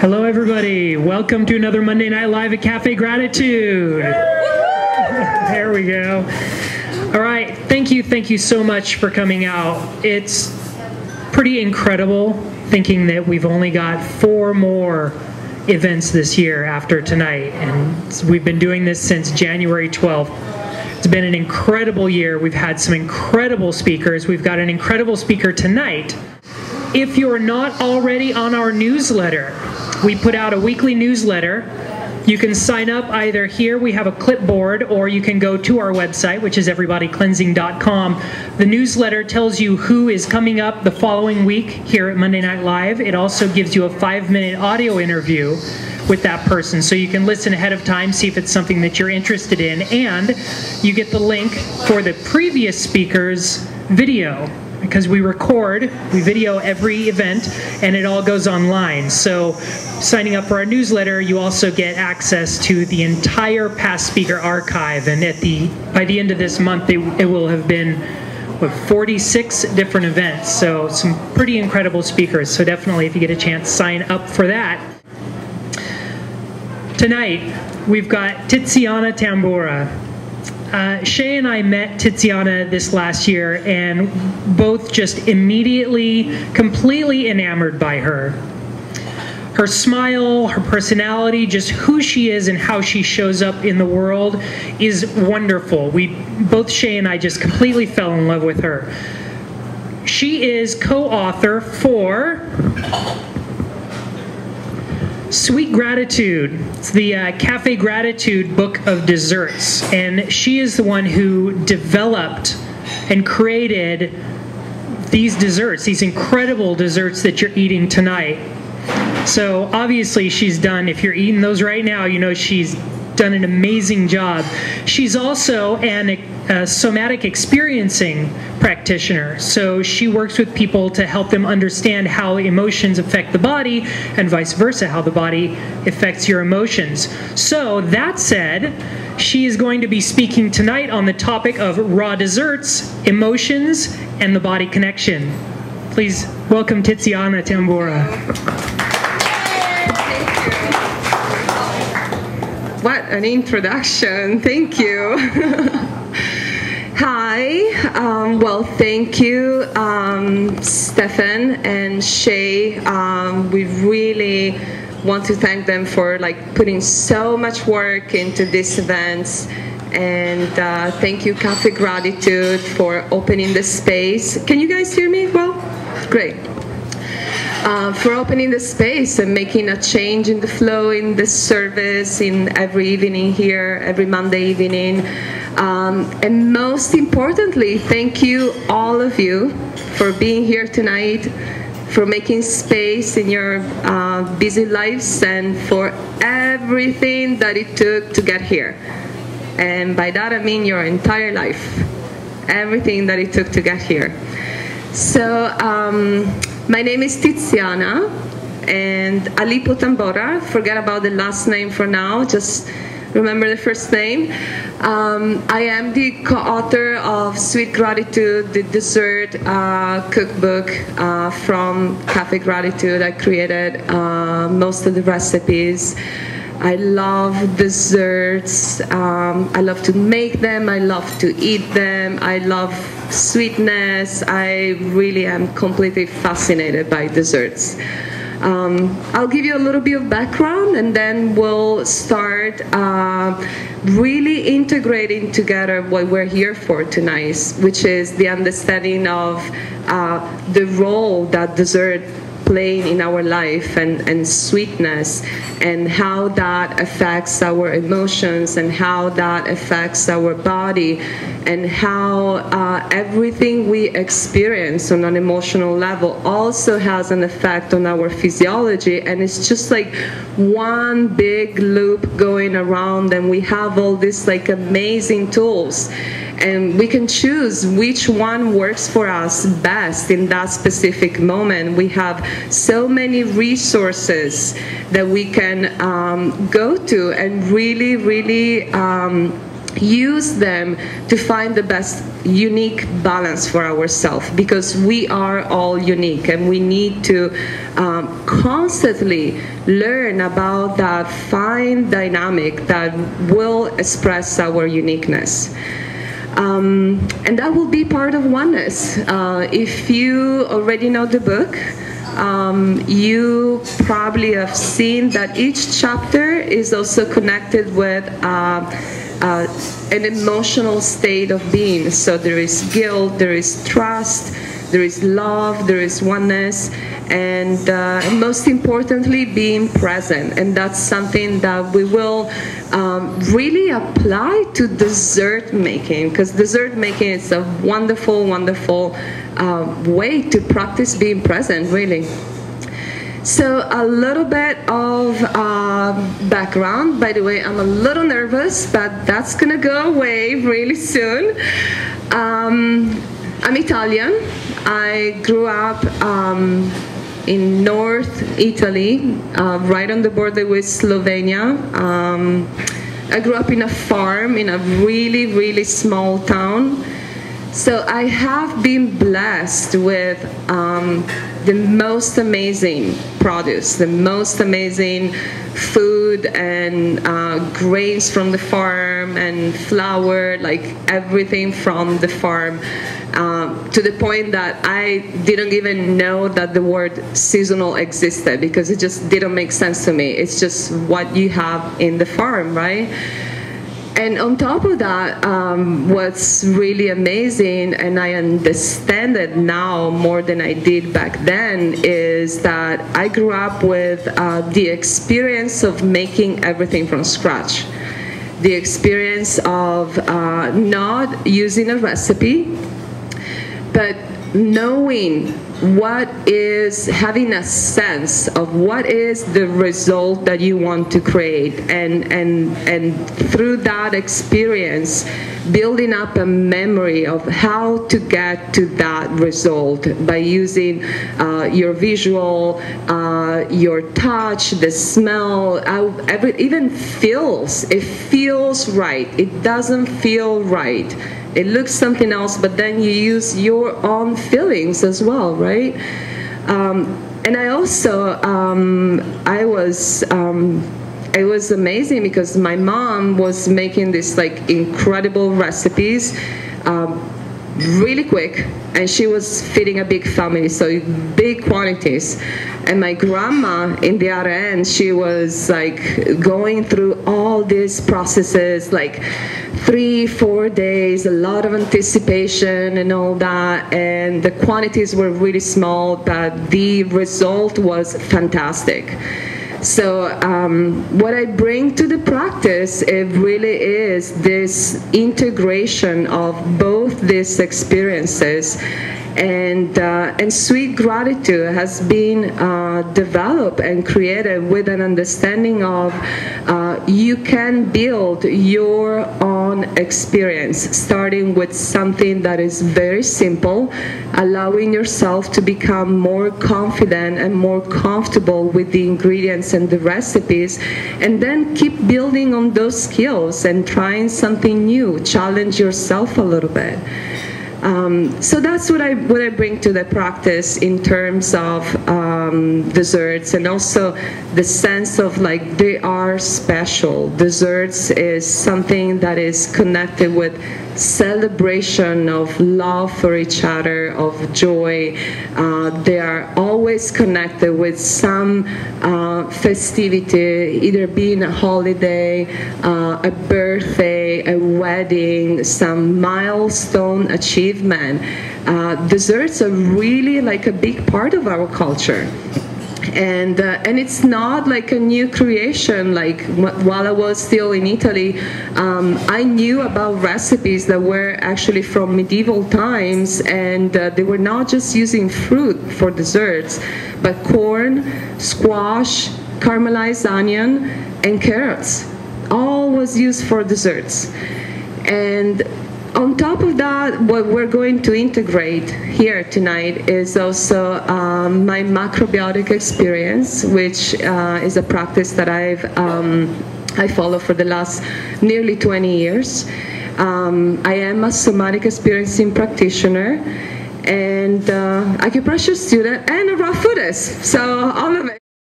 Hello, everybody. Welcome to another Monday Night Live at Cafe Gratitude. There we go. All right. Thank you so much for coming out. It's pretty incredible thinking that we've only got 4 more events this year after tonight. And we've been doing this since January 12th. It's been an incredible year. We've had some incredible speakers. We've got an incredible speaker tonight. If you're not already on our newsletter, we put out a weekly newsletter. You can sign up either here, we have a clipboard, or you can go to our website, which is everybodycleansing.com. The newsletter tells you who is coming up the following week here at Monday Night Live. It also gives you a 5-minute audio interview with that person, so you can listen ahead of time, see if it's something that you're interested in, and you get the link for the previous speaker's video, because we video every event, and it all goes online. So signing up for our newsletter, you also get access to the entire past speaker archive, and by the end of this month, it will have been 46 different events. So some pretty incredible speakers. So definitely, if you get a chance, sign up for that. Tonight, we've got Tiziana Tambora. Shea and I met Tiziana this last year and both just immediately, completely enamored by her. Her smile, her personality, just who she is and how she shows up in the world is wonderful. Both Shea and I just completely fell in love with her. She is co-author for Sweet Gratitude. It's the Cafe Gratitude book of desserts, and she is the one who developed and created these desserts, these incredible desserts that you're eating tonight. So obviously she's done, if you're eating those right now, you know she's done an amazing job. She's also a somatic experiencing practitioner. So she works with people to help them understand how emotions affect the body and vice versa, how the body affects your emotions. So that said, she is going to be speaking tonight on the topic of raw desserts, emotions, and the body connection. Please welcome Tiziana Tambora. What an introduction. Thank you. Hi. Well, thank you, Stefan and Shea. We really want to thank them for putting so much work into these events. And thank you, Cafe Gratitude, for opening the space. Can you guys hear me well? Great. For opening the space and making a change in the flow in the service in every evening here, every Monday evening. And most importantly, thank you, all of you, for being here tonight, for making space in your busy lives, and for everything that it took to get here. And by that I mean your entire life, everything that it took to get here. So my name is Tiziana and Alipo Tambora. Forget about the last name for now, just remember the first name. I am the co-author of Sweet Gratitude, the dessert cookbook from Cafe Gratitude. I created most of the recipes. I love desserts. I love to make them. I love to eat them. I love sweetness. I really am completely fascinated by desserts. I'll give you a little bit of background, and then we'll start really integrating together what we're here for tonight, which is the understanding of the role that dessert playing in our life, and sweetness, and how that affects our emotions, and how that affects our body, and how everything we experience on an emotional level also has an effect on our physiology. And it's just like one big loop going around, and we have all these amazing tools, and we can choose which one works for us best in that specific moment. We have so many resources that we can go to and really use them to find the best unique balance for ourselves, because we are all unique and we need to constantly learn about that fine dynamic that will express our uniqueness. And that will be part of oneness. If you already know the book, you probably have seen that each chapter is also connected with an emotional state of being. So there is guilt, there is trust, there is love, there is oneness, and most importantly, being present. And that's something that we will really apply to dessert making, because dessert making is a wonderful, wonderful way to practice being present, really. So a little bit of background. By the way, I'm a little nervous, but that's going to go away really soon. I'm Italian. I grew up in North Italy, right on the border with Slovenia. I grew up in a farm in a really, really small town. So I have been blessed with the most amazing produce, the most amazing food and grains from the farm and flour, like everything from the farm, to the point that I didn't even know that the word seasonal existed, because it just didn't make sense to me. It's just what you have in the farm, right? And on top of that, what's really amazing, and I understand it now more than I did back then, is that I grew up with the experience of making everything from scratch. The experience of not using a recipe, but knowing what is, having a sense of what is the result that you want to create, and through that experience building up a memory of how to get to that result by using your visual, your touch, the smell, even feels. It feels right. It doesn't feel right. It looks something else, but then you use your own feelings as well, right? And I also, it was amazing because my mom was making these like incredible recipes really quick, and she was feeding a big family, so big quantities. And my grandma, in the other end, she was like going through all these processes, like 3-4 days, a lot of anticipation and all that, and the quantities were really small, but the result was fantastic. So what I bring to the practice, it really is this integration of both these experiences, and sweet gratitude has been developed and created with an understanding of you can build your own experience, starting with something that is very simple, allowing yourself to become more confident and more comfortable with the ingredients and the recipes, and then keep building on those skills and trying something new, challenge yourself a little bit. So that's what I bring to the practice in terms of desserts, and also the sense of like they are special. Desserts is something that is connected with celebration of love for each other, of joy. They are always connected with some festivity, either being a holiday, a birthday, a wedding, some milestone achievement. Desserts are really like a big part of our culture. And it's not like a new creation. Like while I was still in Italy, I knew about recipes that were actually from medieval times, and they were not just using fruit for desserts, but corn, squash, caramelized onion, and carrots. All was used for desserts. And on top of that, what we're going to integrate here tonight is also my macrobiotic experience, which is a practice that I've I follow for the last nearly 20 years. I am a somatic experiencing practitioner and acupressure student and a raw foodist, so all of it.